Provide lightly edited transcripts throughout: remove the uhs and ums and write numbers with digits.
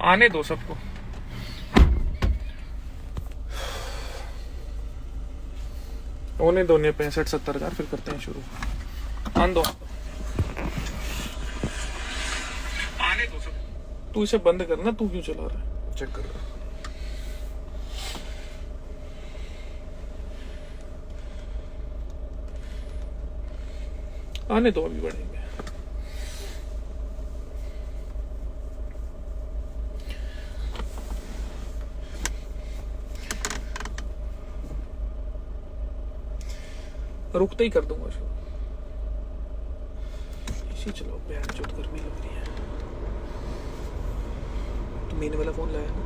आने दो सबको। होने दो ने 65-70 हजार, फिर करते हैं शुरू। आन दो, आने दो सब। तू इसे बंद करना, तू क्यों चला रहा है? चेक कर रहा है। आने दो, अभी बढ़ेंगे। रुकते ही कर दूंगा शुरू। इसी चलो, बहन चोट गर्मी लग रही है। तो मैंने वाला फोन लाया ना।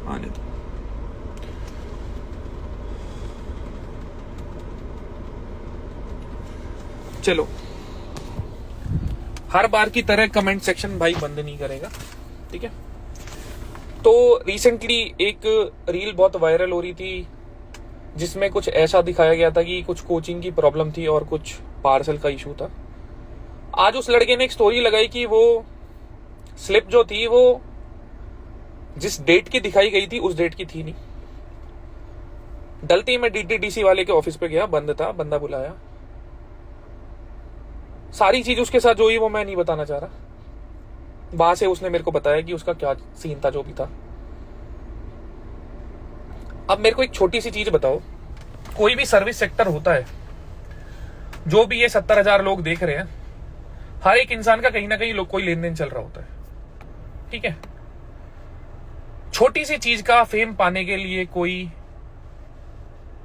आने दो। चलो, हर बार की तरह कमेंट सेक्शन भाई बंद नहीं करेगा, ठीक है। तो रिसेंटली एक रील बहुत वायरल हो रही थी जिसमें कुछ ऐसा दिखाया गया था कि कुछ कोचिंग की प्रॉब्लम थी और कुछ पार्सल का इशू था। आज उस लड़के ने एक स्टोरी लगाई कि वो स्लिप जो थी वो जिस डेट की दिखाई गई थी उस डेट की थी नहीं। डलती में डीटीडीसी वाले के ऑफिस पे गया, बंद था, बंदा बुलाया, सारी चीज उसके साथ जो हुई वो मैं नहीं बताना चाह रहा। वहां से उसने मेरे को बताया कि उसका क्या सीन था, जो भी था। अब मेरे को एक छोटी सी चीज बताओ, कोई भी सर्विस सेक्टर होता है, जो भी ये 70,000 लोग देख रहे हैं, हर एक इंसान का कहीं ना कहीं कोई लेन देन चल रहा होता है, ठीक है। छोटी सी चीज का फेम पाने के लिए कोई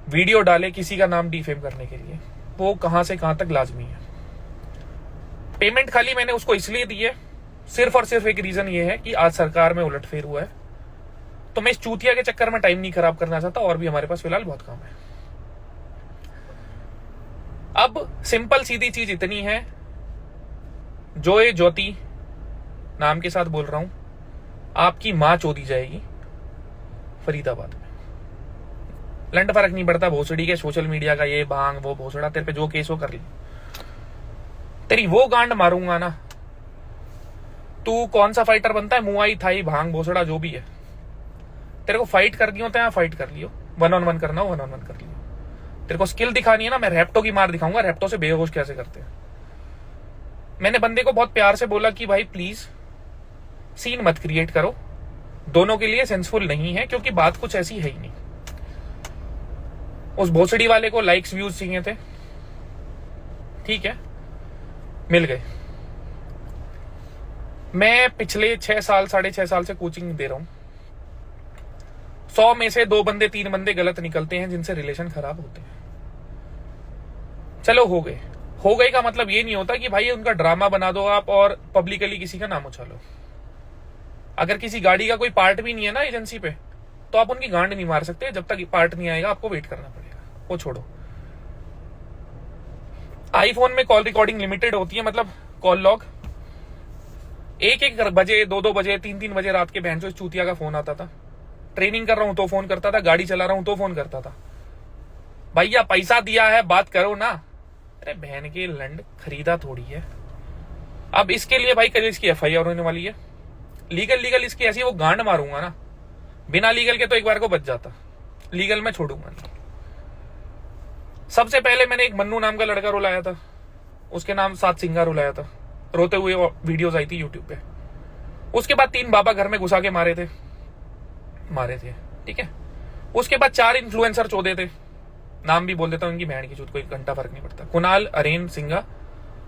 वीडियो डाले किसी का नाम डिफेम करने के लिए, वो कहां से कहां तक लाजमी है। पेमेंट खाली मैंने उसको इसलिए दी है, सिर्फ और सिर्फ एक रीजन ये है कि आज सरकार में उलटफेर हुआ है, तो मैं इस चूतिया के चक्कर में टाइम नहीं खराब करना चाहता, और भी हमारे पास फिलहाल बहुत काम है। अब सिंपल सीधी चीज इतनी है, जोए ज्योति नाम के साथ बोल रहा हूं, आपकी मां चोदी जाएगी फरीदाबाद में। लंड फर्क नहीं पड़ता भोसड़ी के, सोशल मीडिया का ये भांग वो भोसड़ा, तेरे पे जो केस हो कर ली, तेरी वो गांड मारूंगा ना। तू कौन सा फाइटर बनता है, मुआई थाई भांग भोसड़ा जो भी है, तेरे को फाइट करनी होता है फाइट कर लियो, 1-on-1 करना हो 1-on-1 कर लियो। तेरे को स्किल दिखानी है ना, मैं रैप्टो की मार दिखाऊंगा, रैप्टो से बेहोश कैसे करते हैं। मैंने बंदे को बहुत प्यार से बोला कि भाई प्लीज सीन मत क्रिएट करो, दोनों के लिए सेंसफुल नहीं है, क्योंकि बात कुछ ऐसी है ही नहीं। उस भोसड़ी वाले को लाइक्स व्यूज चाहिए थे, ठीक है, मिल गए। मैं पिछले 6 साल 6.5 साल से कोचिंग दे रहा हूं। 100 में से 2 बंदे 3 बंदे गलत निकलते हैं जिनसे रिलेशन खराब होते हैं। चलो हो गए का मतलब ये नहीं होता कि भाई उनका ड्रामा बना दो आप और पब्लिकली किसी का नाम उछालो। अगर किसी गाड़ी का कोई पार्ट भी नहीं है ना एजेंसी पे, तो आप उनकी गांड नहीं मार सकते। जब तक पार्ट नहीं आएगा आपको वेट करना पड़ेगा, वो छोड़ो। आईफोन में कॉल रिकॉर्डिंग लिमिटेड होती है, मतलब कॉल लॉग 1-1 बजे 2-2 बजे 3-3 बजे रात के बहन चो चूतिया का फोन आता था। ट्रेनिंग कर रहा हूं तो फोन करता था, गाड़ी चला रहा हूं तो फोन करता था। भैया पैसा दिया है बात करो ना। अरे बहन के लंड खरीदा थोड़ी है। अब इसके लिए भाई कल इसकी एफआईआर होने वाली है। लीगल इसकी ऐसी वो गांड मारूंगा ना, बिना लीगल के तो एक बार को बच जाता, लीगल में छोड़ूंगा नहीं। सबसे पहले मैंने एक मन्नू नाम का लड़का रुलाया था, उसके नाम 7 सिंगा रुलाया था, रोते हुए वीडियोस आई थी यूट्यूब पे। उसके बाद 3 बाबा घर में घुसा के मारे थे, ठीक है। उसके बाद 4 इन्फ्लुएंसर चौदे थे, नाम भी बोल देता हूं उनकी बहन की चूत, कोई घंटा फर्क नहीं पड़ता। कुणाल, अरेन सिंगा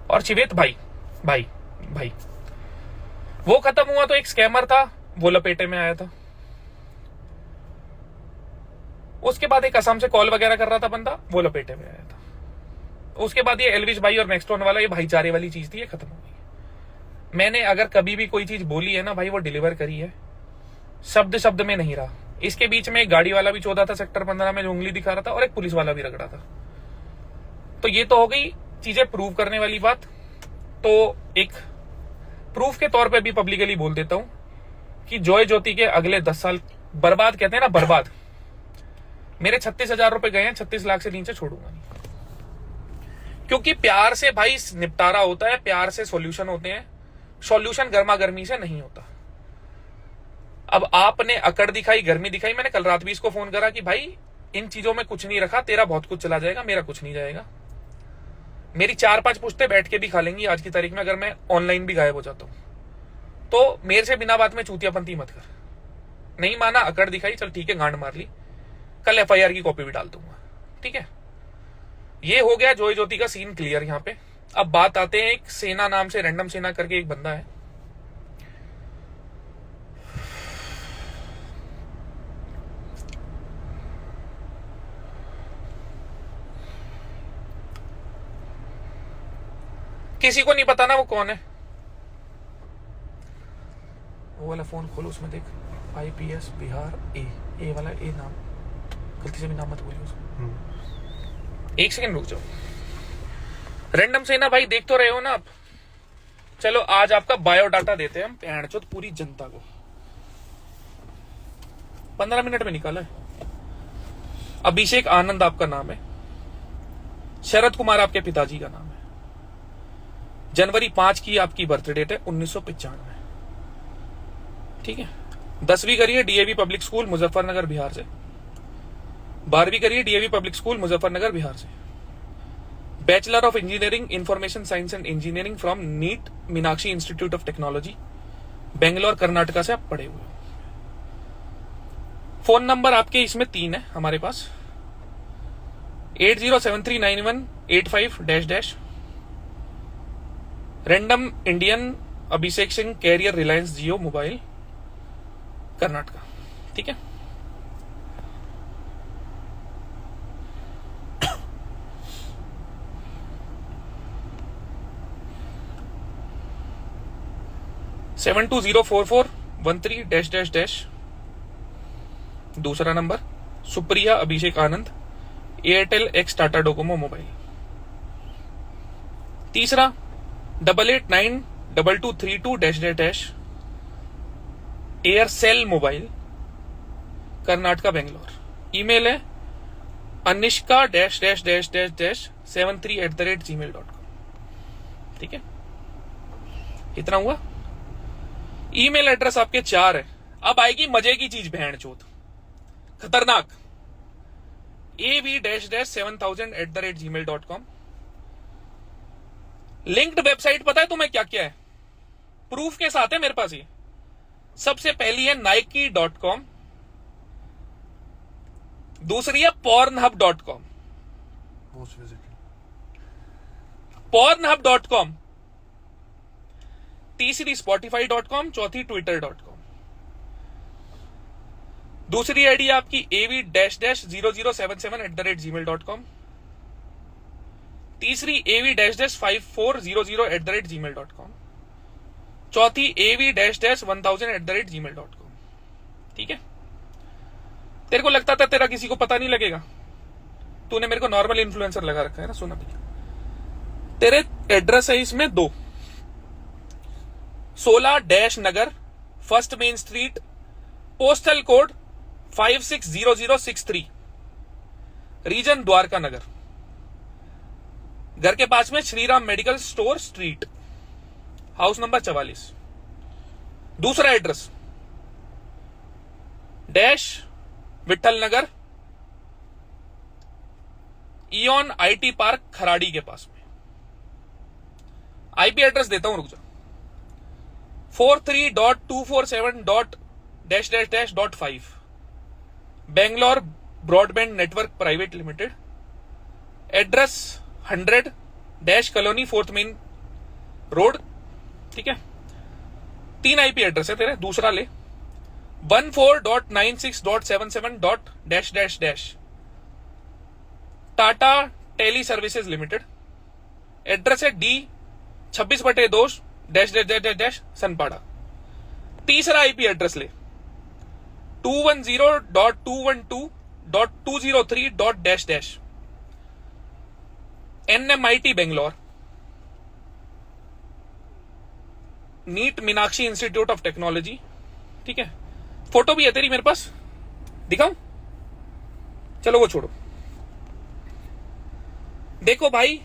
और शिवेत भाई। वो खत्म हुआ तो एक स्कैमर था, वो लपेटे में आया था। उसके बाद एक असम से कॉल वगैरह कर रहा था बंदा, वो लपेटे में आया था। उसके बाद ये एलविश भाई और मैक्सटोन वाला, ये भाईचारे वाली चीज थी, ये खत्म हो गई। मैंने अगर कभी भी कोई चीज बोली है ना भाई, वो डिलीवर करी है, शब्द में नहीं रहा। इसके बीच में एक गाड़ी वाला भी 14 था सेक्टर 15 में, जो उंगली दिखा रहा था, और एक पुलिस वाला भी रगड़ा था। तो ये तो हो गई चीजें प्रूव करने वाली बात। तो एक प्रूफ के तौर पे भी पब्लिकली बोल देता हूं कि जोय ज्योति के अगले 10 साल बर्बाद, कहते हैं ना बर्बाद, मेरे 36,000 रुपए गए हैं, 36 लाख से नीचे छोड़ूंगा नहीं, क्योंकि प्यार से भाई निपटारा होता है, प्यार से सॉल्यूशन होते हैं, सॉल्यूशन गर्मा गर्मी से नहीं होता। अब आपने अकड़ दिखाई, गर्मी दिखाई, मैंने कल रात भी इसको फोन करा कि भाई इन चीजों में कुछ नहीं रखा, तेरा बहुत कुछ चला जाएगा, मेरा कुछ नहीं जाएगा। मेरी 4-5 पुश्ते बैठ के भी खा लेंगी आज की तारीख में, अगर मैं ऑनलाइन भी गायब हो जाता हूं। तो मेरे से बिना बात में चूतियापंती मत कर। नहीं माना, अकड़ दिखाई, चल ठीक है, गांड मार ली, कल FIR की कॉपी भी डाल दूंगा, ठीक है। ये हो गया जोई ज्योति का सीन क्लियर यहां पे। अब बात आते हैं, एक सेना नाम से, रैंडम सेना करके एक बंदा है, किसी को नहीं पता ना वो कौन है। वो वाला फोन खोलो, उसमें देख IPS बिहार ए वाला ए नाम, गलती से भी नाम मत बोलिए उसको। एक सेकंड रुक जाओ। रैंडम सेना भाई देख तो रहे हो ना आप। चलो आज आपका बायोडाटा देते हैं हम पैंचोद पूरी जनता को। 15 मिनट में निकाला है। अभिषेक आनंद आपका नाम है, शरद कुमार आपके पिताजी का नाम है, जनवरी 5 की आपकी बर्थ डेट है, 1995, ठीक है। 10वीं करिए DAV public school Muzaffarnagar Bihar से, 12वीं करिए DAV public school Muzaffarnagar Bihar से, bachelor of engineering information science and engineering from Nitte Meenakshi institute of technology Bangalore Karnataka से आप पढ़े हुए हो। फोन नंबर आपके इसमें 3 है हमारे पास, 80739185 random Indian Abhishek Singh carrier Reliance Jio mobile Karnataka, ठीक है। (72044131 दूसरा नंबर Supriya Abhishek Anand Airtel ex Tata Docomo mobile. तीसरा 88922232 Aircel mobile Karnataka Bangalore. Email है anushka-73@gmail.com, ठीक है। इतना हुआ। ईमेल एड्रेस आपके 4 है। अब आएगी मजे की चीज, बहन चोत खतरनाक, av-7000@gmail.com। लिंक्ड वेबसाइट पता है तुम्हें क्या क्या है? प्रूफ के साथ है मेरे पास। ये सबसे पहली है nike.com, दूसरी है pornhub.com, pornhub.com, तीसरी spotify.com, चौथी twitter.com। दूसरी आईडी आपकी av-0077@gmail.com, तीसरी av-5400@gmail.com, चौथी av-1000@gmail.com, ठीक है। तेरे को लगता था तेरा किसी को पता नहीं लगेगा, तूने मेरे को नॉर्मल इन्फ्लुएंसर लगा रखा है ना। सुना भैया, तेरे एड्रेस है इसमें 2, 16 नगर, first main street, postal code 560063, region Dwarka Nagar, घर के पास में Shriram medical store street, house number 44। दूसरा address dash Vithal Nagar, Eon IT park Kharadi के पास में। IP एड्रेस देता हूं, रुक जा। 43.247.-5 Bangalore broadband network private limited. Address 100 dash colony 4th main road, ठीक है। 3 IP एड्रेस है तेरे। दूसरा ले 14.96.77. Tata teleservices limited. Address है D26/2 सनपाड़ा। तीसरा IP एड्रेस ले 210.212.203. NMIT Bangalore, Nitte Meenakshi institute of technology, ठीक है। फोटो भी है तेरी मेरे पास, दिखाऊं? चलो वो छोड़ो। देखो भाई,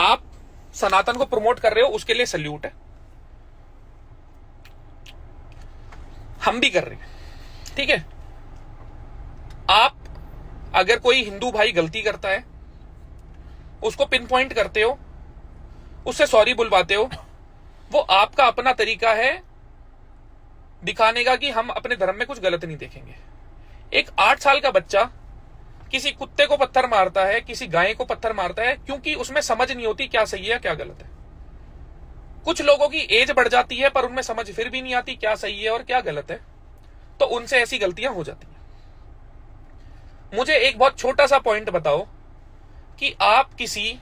आप सनातन को प्रमोट कर रहे हो, उसके लिए सल्यूट है, हम भी कर रहे हैं, ठीक है। आप अगर कोई हिंदू भाई गलती करता है, उसको पिन पॉइंट करते हो, उससे सॉरी बुलवाते हो, वो आपका अपना तरीका है दिखाने का कि हम अपने धर्म में कुछ गलत नहीं देखेंगे। एक 8 साल का बच्चा किसी कुत्ते को पत्थर मारता है, किसी गाय को पत्थर मारता है, क्योंकि उसमें समझ नहीं होती क्या सही है क्या गलत है। कुछ लोगों की एज बढ़ जाती है पर उनमें समझ फिर भी नहीं आती क्या सही है और क्या गलत है, तो उनसे ऐसी गलतियां हो जाती हैं। मुझे एक बहुत छोटा सा पॉइंट बताओ कि आप किसी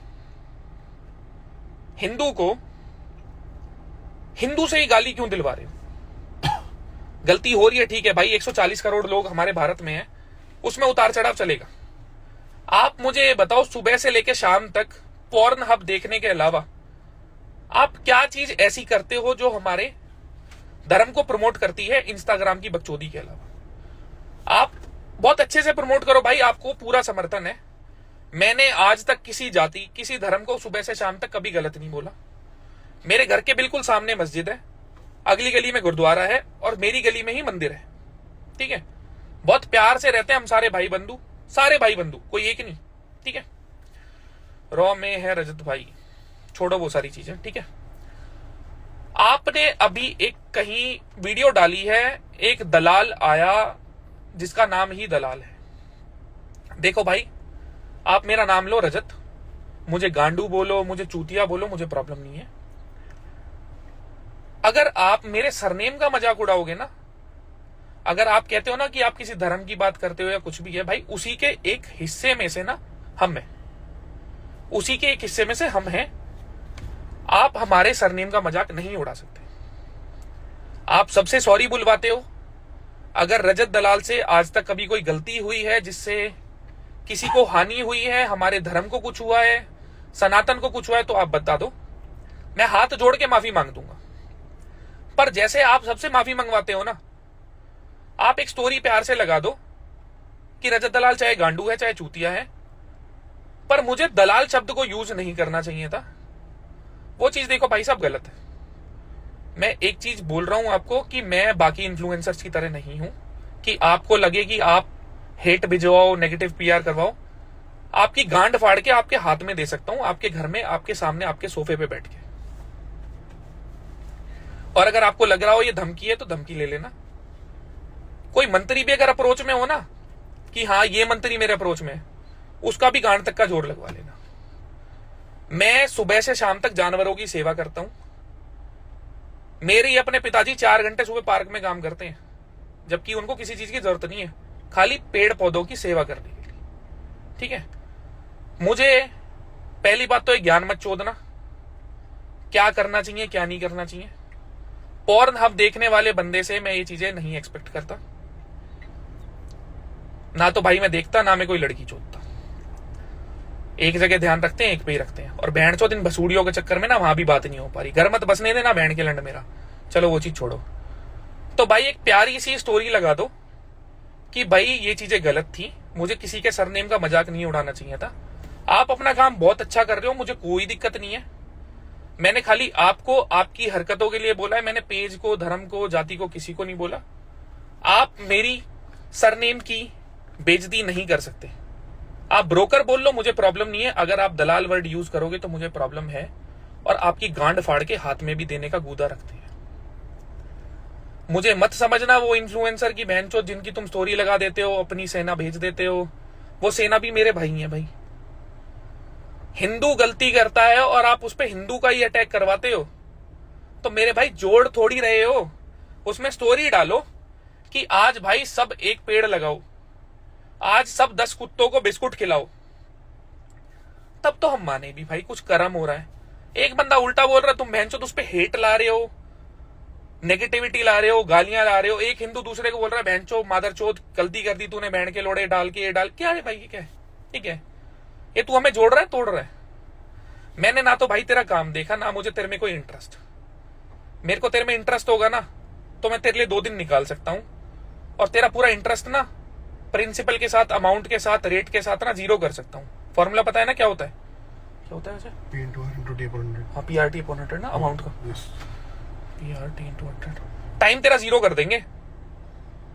हिंदू को हिंदू से ही गाली क्यों दिलवा रहे हो? गलती हो रही है, ठीक है भाई, 140 करोड़ लोग हमारे भारत में हैं, उसमें उतार चढ़ाव चलेगा। आप मुझे ये बताओ, सुबह से लेकर शाम तक पॉर्न हब देखने के अलावा आप क्या चीज ऐसी करते हो जो हमारे धर्म को प्रमोट करती है इंस्टाग्राम की बकचोदी के अलावा? आप बहुत अच्छे से प्रमोट करो भाई, आपको पूरा समर्थन है। मैंने आज तक किसी जाति, किसी धर्म को सुबह से शाम तक कभी गलत नहीं बोला। मेरे घर के बिल्कुल सामने मस्जिद है, अगली गली में गुरुद्वारा है और मेरी गली में ही मंदिर है, ठीक है। बहुत प्यार से रहते हैं हम सारे भाई बंधु, सारे भाई बंधु, कोई एक नहीं, ठीक है। रॉ में है रजत भाई, छोड़ो वो सारी चीजें, ठीक है। आपने अभी एक कहीं वीडियो डाली है, एक दलाल आया जिसका नाम ही दलाल है। देखो भाई, आप मेरा नाम लो रजत, मुझे गांडू बोलो, मुझे चूतिया बोलो, मुझे प्रॉब्लम नहीं है। अगर आप मेरे सरनेम का मजाक उड़ाओगे ना, अगर आप कहते हो ना कि आप किसी धर्म की बात करते हो या कुछ भी है, भाई उसी के एक हिस्से में से ना हम हैं, उसी के एक हिस्से में से हम हैं। आप हमारे सरनेम का मजाक नहीं उड़ा सकते। आप सबसे सॉरी बुलवाते हो। अगर रजत दलाल से आज तक कभी कोई गलती हुई है जिससे किसी को हानि हुई है, हमारे धर्म को कुछ हुआ है, सनातन को कुछ हुआ है, तो आप बता दो, मैं हाथ जोड़ के माफी मांग दूंगा। पर जैसे आप सबसे माफी मंगवाते हो ना, आप एक स्टोरी प्यार से लगा दो कि रजत दलाल चाहे गांडू है चाहे चूतिया है, पर मुझे दलाल शब्द को यूज नहीं करना चाहिए था। वो चीज देखो भाई साहब गलत है। मैं एक चीज बोल रहा हूं आपको कि मैं बाकी इन्फ्लुएंसर्स की तरह नहीं हूं कि आपको लगे कि आप हेट भिजवाओ, नेगेटिव पीआर करवाओ। आपकी गांड फाड़ के आपके हाथ में दे सकता हूं, आपके घर में, आपके सामने, आपके सोफे पे बैठ के। और अगर आपको लग रहा हो ये धमकी है तो धमकी ले लेना। कोई मंत्री भी अगर अप्रोच में हो ना कि हाँ ये मंत्री मेरे अप्रोच में है, उसका भी गांड तक का जोर लगवा लेना। मैं सुबह से शाम तक जानवरों की सेवा करता हूं। मेरे अपने पिताजी 4 घंटे सुबह पार्क में काम करते हैं, जबकि उनको किसी चीज की जरूरत नहीं है, खाली पेड़ पौधों की सेवा करने के लिए, ठीक है। मुझे पहली बात तो एक ज्ञान मत चोदना, क्या करना चाहिए क्या नहीं करना चाहिए। पॉर्न हब देखने वाले बंदे से मैं ये चीजें नहीं एक्सपेक्ट करता। ना तो भाई मैं देखता, ना मैं कोई लड़की चोदता। एक जगह ध्यान रखते हैं, एक पे ही रखते हैं। और बहन चोद इन भसूड़ियों के चक्कर में ना वहां भी बात नहीं हो पा रही। घर मत बसने देना बहन के लंड मेरा, चलो वो चीज छोड़ो। तो भाई एक प्यारी सी स्टोरी लगा दो कि भाई ये चीजें गलत थी, मुझे किसी के सरनेम का मजाक नहीं उड़ाना चाहिए था। आप अपना काम बहुत अच्छा कर रहे हो, मुझे कोई दिक्कत नहीं है। मैंने खाली आपको आपकी हरकतों के लिए बोला है, मैंने पेज को, धर्म को, जाति को, किसी को नहीं बोला। आप मेरी सरनेम की बेइज्जती नहीं कर सकते। आप ब्रोकर बोल लो, मुझे प्रॉब्लम नहीं है। अगर आप दलाल वर्ड यूज करोगे तो मुझे प्रॉब्लम है, और आपकी गांड फाड़ के हाथ में भी देने का गूदा रखते हैं। मुझे मत समझना वो इन्फ्लुएंसर की बहनचोद जिनकी तुम स्टोरी लगा देते हो, अपनी सेना भेज देते हो। वो सेना भी मेरे भाई हैं भाई। हिंदू गलती करता है और आप उस पर हिंदू का ही अटैक करवाते हो, तो मेरे भाई जोड़ थोड़ी रहे हो। उसमें स्टोरी डालो कि आज भाई सब एक पेड़ लगाओ, आज सब 10 कुत्तों को बिस्कुट खिलाओ, तब तो हम माने भी भाई कुछ कर्म हो रहा है। एक बंदा उल्टा बोल रहा है, तुम बहनचोद उस पर हेट ला रहे हो, नेगेटिविटी ला रहे हो, गालियां ला रहे हो। एक हिंदू दूसरे को बोल रहा है बहनचोद मादरचोद गलती कर दी तूने, बहन के लोड़े डाल के ये डाल। क्या है भाई, ये क्या है, ठीक है, ये तू हमें जोड़ रहा है तोड़ रहा है। मैंने ना तो भाई तेरा काम देखा, ना मुझे तेरे में कोई इंटरेस्ट। मेरे को तेरे में इंटरेस्ट होगा ना तो मैं तेरे लिए 2 दिन निकाल सकता हूं, और तेरा पूरा इंटरेस्ट ना प्रिंसिपल के साथ, अमाउंट के साथ, रेट के साथ ना जीरो कर सकता हूँ। फॉर्मूला पता है ना क्या होता है? क्या होता है वैसे? P into R into T upon 100। हाँ, PRT अपॉन 100 ना अमाउंट का। Yes। PRT into 100। टाइम तेरा जीरो कर देंगे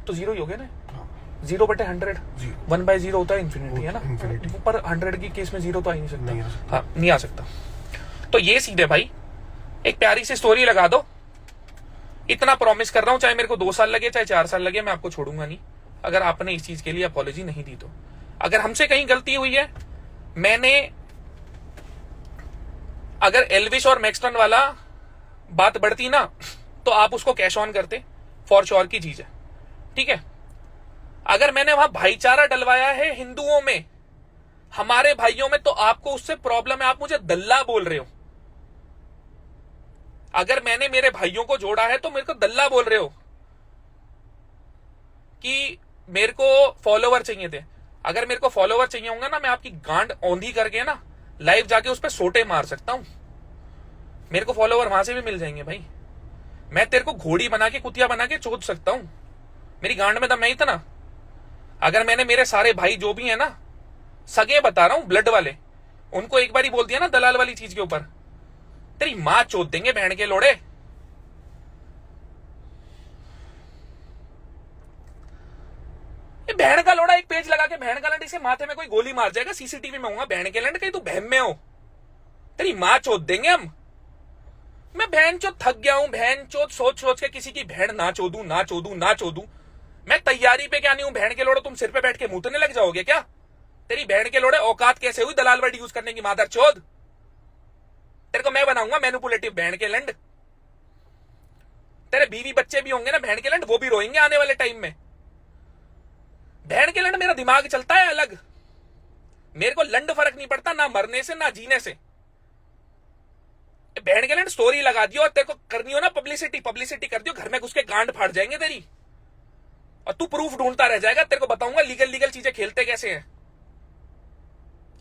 तो जीरो ही हो गया ना। हाँ। 0/100 Zero। 1/0 होता है इन्फिनिटी, है ना। Infinity। पर 100 की केस में जीरो तो आ ही नहीं सकता। नहीं आ सकता। हाँ, नहीं आ सकता। तो ये सीधे भाई एक प्यारी सी स्टोरी लगा दो। इतना प्रॉमिस कर रहा हूं, चाहे मेरे को 2 साल लगे चाहे 4 साल लगे, मैं आपको छोड़ूंगा नहीं अगर आपने इस चीज के लिए अपॉलॉजी नहीं दी तो। अगर हमसे कहीं गलती हुई है, मैंने अगर एल्विस और मैक्सटन वाला बात बढ़ती ना तो आप उसको कैश ऑन करते, फॉर श्योर की चीज है, ठीक है। अगर मैंने वहां भाईचारा डलवाया है हिंदुओं में, हमारे भाइयों में, तो आपको उससे प्रॉब्लम है, आप मुझे दल्ला बोल रहे हो। अगर मैंने मेरे भाइयों को जोड़ा है तो मेरे को दल्ला बोल रहे हो कि मेरे को फॉलोवर चाहिए थे। अगर मेरे को फॉलोवर चाहिए होंगे ना, मैं आपकी गांड औंधी करके ना लाइव जाके उस पर सोटे मार सकता हूं। मेरे को फॉलोवर वहां से भी मिल जाएंगे भाई। मैं तेरे को घोड़ी बना के, कुतिया बना के चोद सकता हूं। मेरी गांड में दम नहीं था ना। अगर मैंने मेरे सारे भाई जो भी है ना, सगे बता रहा हूं, ब्लड वाले, उनको एक बार ही बोल दिया ना दलाल वाली चीज के ऊपर, तेरी मां चोद देंगे बहन के लोड़े। ये बहन का लोड़ा एक पेज लगा के बहन का लंड, इसे माथे में कोई गोली मार जाएगा, सीसीटीवी में होगा बहन के लंड, कहीं तू बहन में हो, तेरी मां चोद देंगे हम। मैं बहन चोद थक गया हूं, बहन चोद सोच सोच के किसी की बहन ना चोदू ना चोदू ना चोदू। मैं तैयारी पे क्या नहीं हूं बहन के लोड़े, तुम सिर पे बैठ के मूतने लग जाओगे क्या? तेरी बहन के लोड़े औकात कैसे हुई दलाल वर्ड यूज करने की, मादर चोद। तेरे को मैं बनाऊंगा मैनिपुलेटिव बहन के लंड। तेरे बीवी बच्चे भी होंगे ना बहन के लंड, वो भी रोएंगे आने वाले टाइम में। बहन के लंड मेरा दिमाग चलता है अलग, मेरे को लंड फर्क नहीं पड़ता ना मरने से ना जीने से। बहन के लंड स्टोरी लगा दियो और तेरे को करनी हो ना पब्लिसिटी, पब्लिसिटी कर दियो, घर में घुस के गांड फाड़ जाएंगे तेरी, और तू प्रूफ ढूंढता रह जाएगा। तेरे को बताऊंगा लीगल लीगल चीजें खेलते कैसे हैं।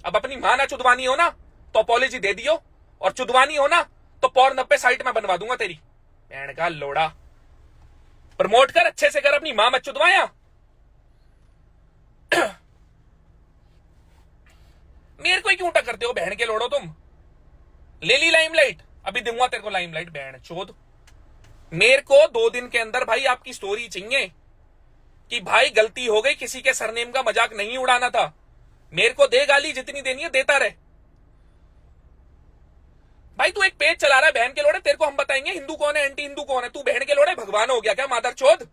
अब अपनी मां ना चुदवानी हो ना तो अपॉलॉजी दे दियो, और चुदवानी हो ना तो पॉर्न पे साइट में बनवा दूंगा तेरी बहन का लोड़ा। प्रमोट कर अच्छे से कर, अपनी मां मत चुदवाया। मेरे को ही क्यों टक्करते हो बहन के लोड़ो तुम? ले ली लाइमलाइट, अभी दूंगा तेरे को लाइमलाइट बहन चोद। मेरे को 2 दिन के अंदर भाई आपकी स्टोरी चाहिए कि भाई गलती हो गई, किसी के सरनेम का मजाक नहीं उड़ाना था। मेरे को दे गाली, जितनी देनी है देता रहे भाई। तू एक पेज चला रहा है बहन के लोड़े, तेरे को हम बताएंगे हिंदू कौन है, एंटी हिंदू कौन है। तू बहन के लोड़े भगवान हो गया क्या मादर चोद?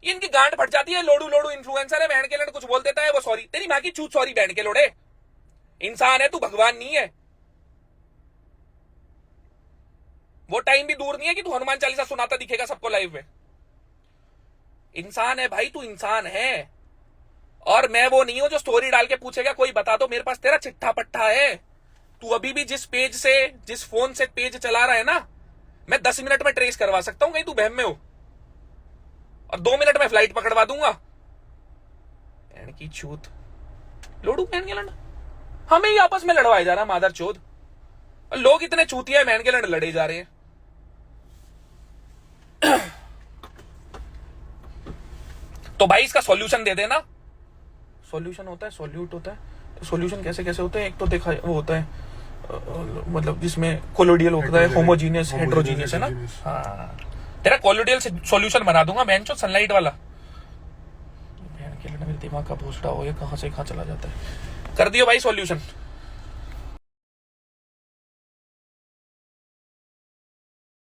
इनकी गांड फट जाती है, लोडू लोडू इन्फ्लुएंसर है बहन के लड़, कुछ बोल देता है वो सॉरी, तेरी मां की चूत सॉरी बहन के लोड़े। इंसान है तू, भगवान नहीं है। वो टाइम भी दूर नहीं है कि तू हनुमान चालीसा सुनाता दिखेगा सबको लाइव में। इंसान है भाई, तू इंसान है। और मैं वो नहीं हूं जो स्टोरी डाल के पूछेगा कोई बता दो, मेरे पास तेरा चिट्ठा पट्टा है। तू अभी भी जिस पेज से, जिस फोन से पेज चला रहा है ना, मैं 10 मिनट में ट्रेस करवा सकता हूं कहीं तू बहम में हो, और 2 मिनट में फ्लाइट पकड़वा दूंगा। बहन की छूत लोडू बहन के लड़, हमें ही आपस में लड़वाए जा रहा मादर चोद। लोग इतने चूतिया बहन के लड़ लड़े जा रहे हैं। तो भाई इसका सॉल्यूशन दे देना। सॉल्यूशन होता है, सॉल्यूट होता है, तो सॉल्यूशन कैसे कैसे होते हैं? एक तो देखा वो होता है मतलब जिसमें कोलोडियल होता है, होमोजीनियस, हेट्रोजीनियस है ना। हाँ, तेरा कोलोडियल सॉल्यूशन बना दूंगा बेंचो सनलाइट वाला। बहन के लिए मेरे दिमाग का भूसड़ा हो, ये कहां से कहां चला जाता है। कर दियो भाई सॉल्यूशन।